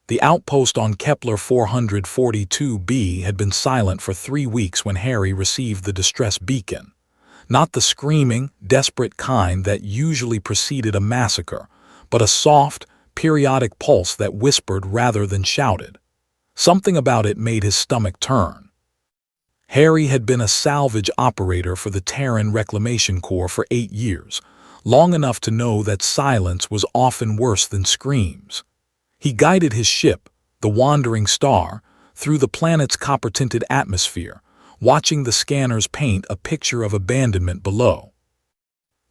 The outpost on Kepler 442b had been silent for 3 weeks when Harry received the distress beacon. Not the screaming, desperate kind that usually preceded a massacre, but a soft, periodic pulse that whispered rather than shouted. Something about it made his stomach turn. Harry had been a salvage operator for the Terran Reclamation Corps for 8 years, long enough to know that silence was often worse than screams. He guided his ship, the Wandering Star, through the planet's copper-tinted atmosphere, watching the scanners paint a picture of abandonment below.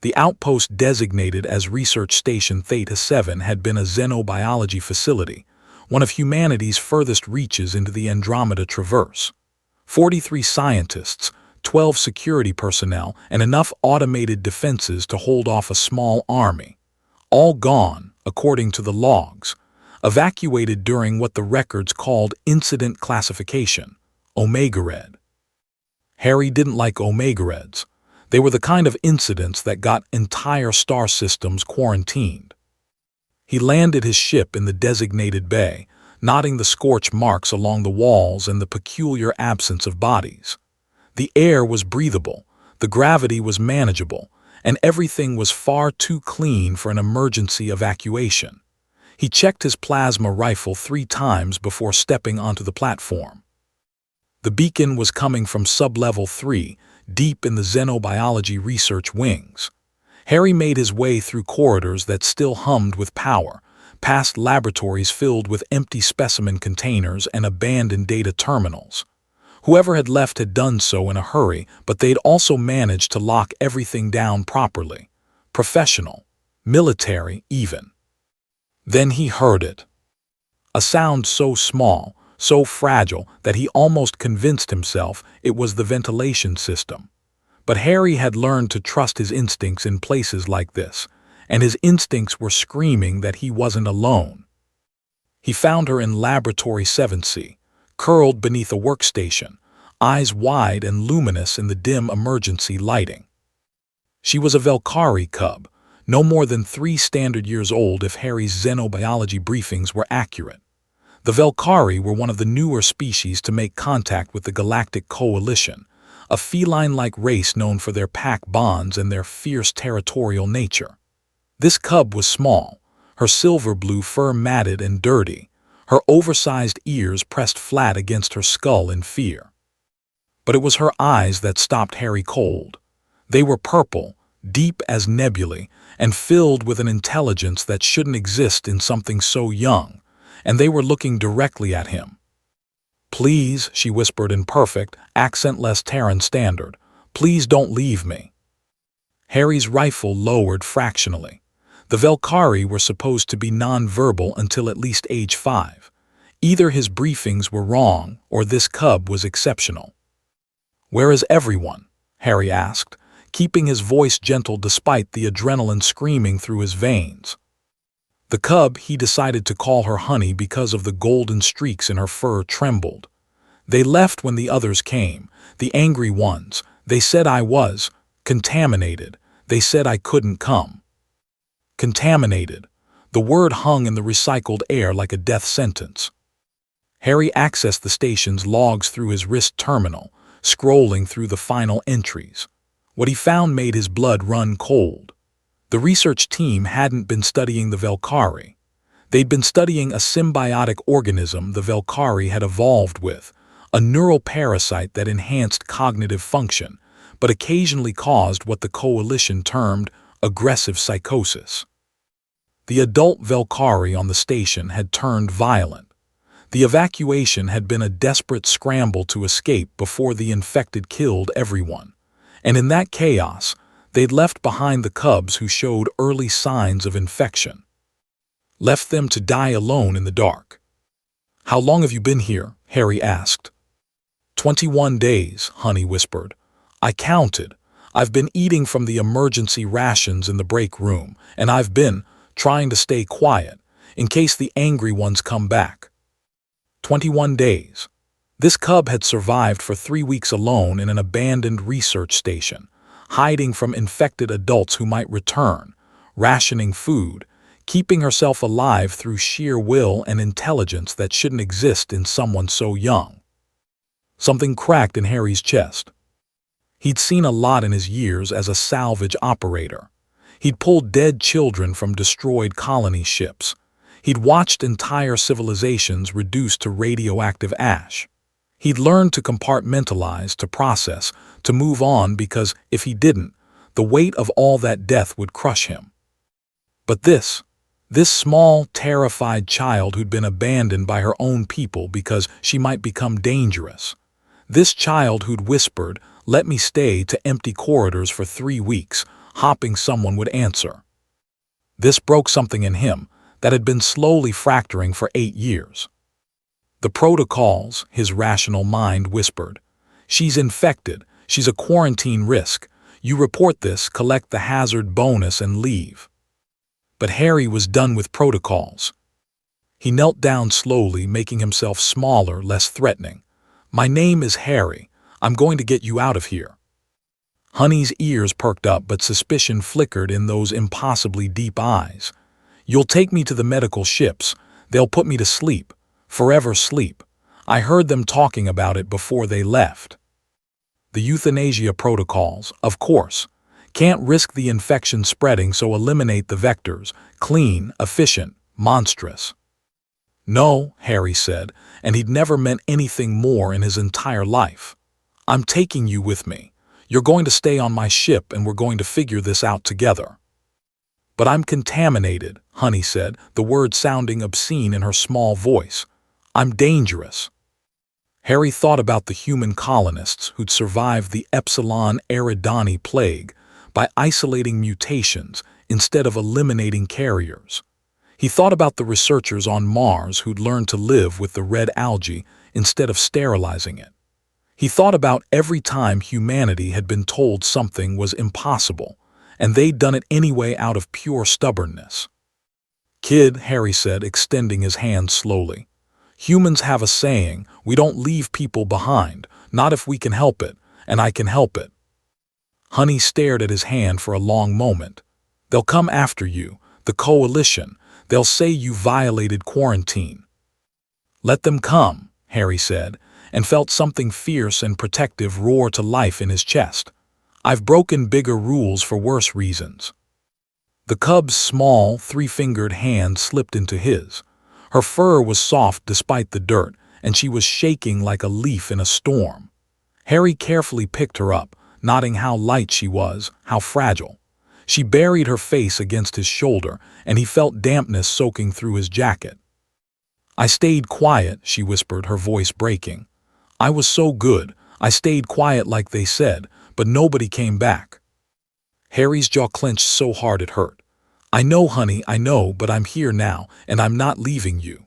The outpost designated as Research Station Theta 7 had been a xenobiology facility, one of humanity's furthest reaches into the Andromeda Traverse. 43 scientists, 12 security personnel, and enough automated defenses to hold off a small army. All gone, according to the logs, evacuated during what the records called incident classification, Omega Red. Harry didn't like Omega Reds. They were the kind of incidents that got entire star systems quarantined. He landed his ship in the designated bay, noting the scorch marks along the walls and the peculiar absence of bodies. The air was breathable, the gravity was manageable, and everything was far too clean for an emergency evacuation. He checked his plasma rifle 3 times before stepping onto the platform. The beacon was coming from Sublevel 3, deep in the xenobiology research wings. Harry made his way through corridors that still hummed with power, past laboratories filled with empty specimen containers and abandoned data terminals. Whoever had left had done so in a hurry, but they'd also managed to lock everything down properly. Professional, military even. Then he heard it. A sound so small, so fragile that he almost convinced himself it was the ventilation system. But Harry had learned to trust his instincts in places like this, and his instincts were screaming that he wasn't alone. He found her in Laboratory 7C, curled beneath a workstation, eyes wide and luminous in the dim emergency lighting. She was a Velkari cub, no more than 3 standard years old if Harry's xenobiology briefings were accurate. The Velkari were one of the newer species to make contact with the Galactic Coalition, a feline-like race known for their pack bonds and their fierce territorial nature. This cub was small, her silver-blue fur matted and dirty, her oversized ears pressed flat against her skull in fear. But it was her eyes that stopped Harry cold. They were purple, deep as nebulae, and filled with an intelligence that shouldn't exist in something so young, and they were looking directly at him. "Please," she whispered in perfect, accentless Terran standard, "please don't leave me." Harry's rifle lowered fractionally. The Velkari were supposed to be non-verbal until at least age 5. Either his briefings were wrong, or this cub was exceptional. "Where is everyone?" Harry asked, keeping his voice gentle despite the adrenaline screaming through his veins. The cub he decided to call her Honey because of the golden streaks in her fur trembled. "They left when the others came, the angry ones. They said I was contaminated. They said I couldn't come." Contaminated. The word hung in the recycled air like a death sentence. Harry accessed the station's logs through his wrist terminal, scrolling through the final entries. What he found made his blood run cold. The research team hadn't been studying the Velkari. They'd been studying a symbiotic organism the Velkari had evolved with, a neural parasite that enhanced cognitive function, but occasionally caused what the Coalition termed aggressive psychosis. The adult Velkari on the station had turned violent. The evacuation had been a desperate scramble to escape before the infected killed everyone. And in that chaos, they'd left behind the cubs who showed early signs of infection. Left them to die alone in the dark. "How long have you been here?" Harry asked. 21 days, Honey whispered. "I counted. I've been eating from the emergency rations in the break room, and I've been trying to stay quiet, in case the angry ones come back." 21 days. This cub had survived for 3 weeks alone in an abandoned research station, hiding from infected adults who might return, rationing food, keeping herself alive through sheer will and intelligence that shouldn't exist in someone so young. Something cracked in Harry's chest. He'd seen a lot in his years as a salvage operator. He'd pulled dead children from destroyed colony ships. He'd watched entire civilizations reduced to radioactive ash. He'd learned to compartmentalize, to process, to move on because, if he didn't, the weight of all that death would crush him. But this small, terrified child who'd been abandoned by her own people because she might become dangerous. This child who'd whispered, "Let me stay," to empty corridors for 3 weeks, hoping someone would answer. This broke something in him that had been slowly fracturing for 8 years. The protocols, his rational mind whispered. She's infected. She's a quarantine risk. You report this, collect the hazard bonus, and leave. But Harry was done with protocols. He knelt down slowly, making himself smaller, less threatening. "My name is Harry. I'm going to get you out of here." Honey's ears perked up, but suspicion flickered in those impossibly deep eyes. "You'll take me to the medical ships. They'll put me to sleep. Forever sleep. I heard them talking about it before they left." The euthanasia protocols, of course. Can't risk the infection spreading, so eliminate the vectors. Clean, efficient, monstrous. "No," Harry said, and he'd never meant anything more in his entire life. "I'm taking you with me. You're going to stay on my ship and we're going to figure this out together." "But I'm contaminated," Honey said, the words sounding obscene in her small voice. "I'm dangerous." Harry thought about the human colonists who'd survived the Epsilon Eridani plague by isolating mutations instead of eliminating carriers. He thought about the researchers on Mars who'd learned to live with the red algae instead of sterilizing it. He thought about every time humanity had been told something was impossible, and they'd done it anyway out of pure stubbornness. "Kid," Harry said, extending his hand slowly. "Humans have a saying, we don't leave people behind, not if we can help it, and I can help it." Honey stared at his hand for a long moment. "They'll come after you, the coalition. They'll say you violated quarantine." "Let them come," Harry said, and felt something fierce and protective roar to life in his chest. "I've broken bigger rules for worse reasons." The cub's small, three-fingered hand slipped into his. Her fur was soft despite the dirt, and she was shaking like a leaf in a storm. Harry carefully picked her up, noting how light she was, how fragile. She buried her face against his shoulder, and he felt dampness soaking through his jacket. "I stayed quiet," she whispered, her voice breaking. "I was so good. I stayed quiet like they said, but nobody came back." Harry's jaw clenched so hard it hurt. "I know, honey, I know, but I'm here now, and I'm not leaving you."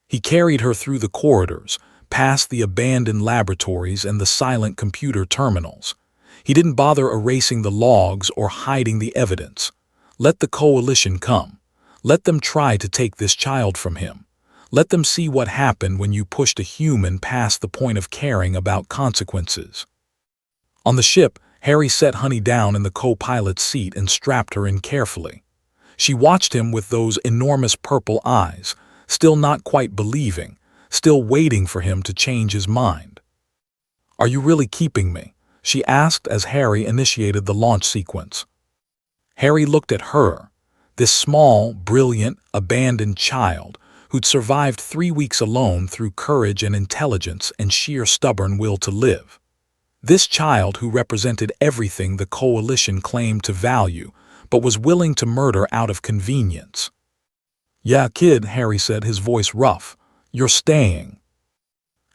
He carried her through the corridors, past the abandoned laboratories and the silent computer terminals. He didn't bother erasing the logs or hiding the evidence. Let the coalition come. Let them try to take this child from him. Let them see what happened when you pushed a human past the point of caring about consequences. On the ship, Harry set Honey down in the co-pilot's seat and strapped her in carefully. She watched him with those enormous purple eyes, still not quite believing, still waiting for him to change his mind. "Are you really keeping me?" she asked as Harry initiated the launch sequence. Harry looked at her, this small, brilliant, abandoned child who'd survived 3 weeks alone through courage and intelligence and sheer stubborn will to live. This child who represented everything the coalition claimed to value, but was willing to murder out of convenience. "Yeah, kid," Harry said, his voice rough. "You're staying."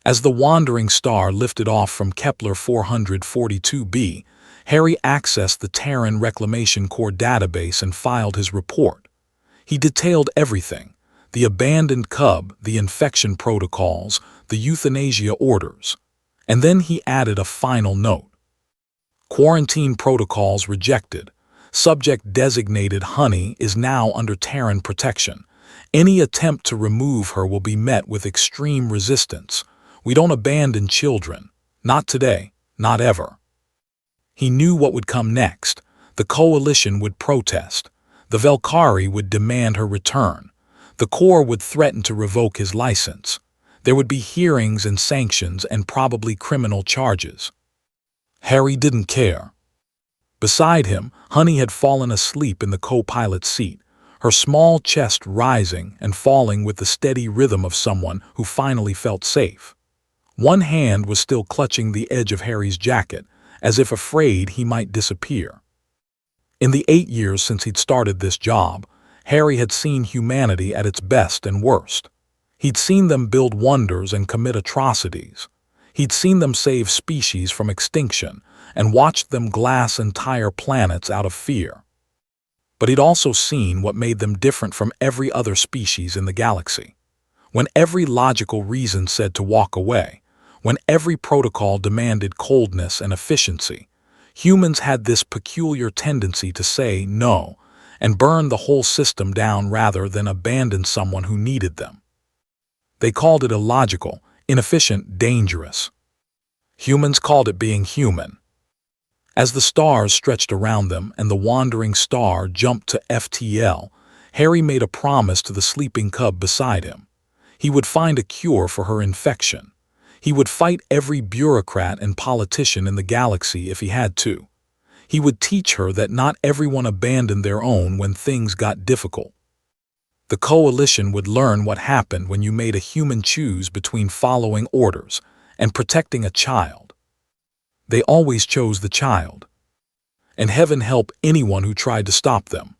As the wandering star lifted off from Kepler 442b, Harry accessed the Terran Reclamation Corps database and filed his report. He detailed everything: the abandoned cub, the infection protocols, the euthanasia orders. And then he added a final note. "Quarantine protocols rejected. Subject designated Honey is now under Terran protection. Any attempt to remove her will be met with extreme resistance. We don't abandon children. Not today, not ever." He knew what would come next. The coalition would protest. The Velkari would demand her return. The Corps would threaten to revoke his license. There would be hearings and sanctions and probably criminal charges. Harry didn't care. Beside him, Honey had fallen asleep in the co-pilot's seat, her small chest rising and falling with the steady rhythm of someone who finally felt safe. One hand was still clutching the edge of Harry's jacket, as if afraid he might disappear. In the 8 years since he'd started this job, Harry had seen humanity at its best and worst. He'd seen them build wonders and commit atrocities. He'd seen them save species from extinction and watched them glass entire planets out of fear. But he'd also seen what made them different from every other species in the galaxy. When every logical reason said to walk away, when every protocol demanded coldness and efficiency, humans had this peculiar tendency to say no and burn the whole system down rather than abandon someone who needed them. They called it illogical, inefficient, dangerous. Humans called it being human. As the stars stretched around them and the wandering star jumped to FTL, Harry made a promise to the sleeping cub beside him. He would find a cure for her infection. He would fight every bureaucrat and politician in the galaxy if he had to. He would teach her that not everyone abandoned their own when things got difficult. The coalition would learn what happened when you made a human choose between following orders and protecting a child. They always chose the child. And heaven help anyone who tried to stop them.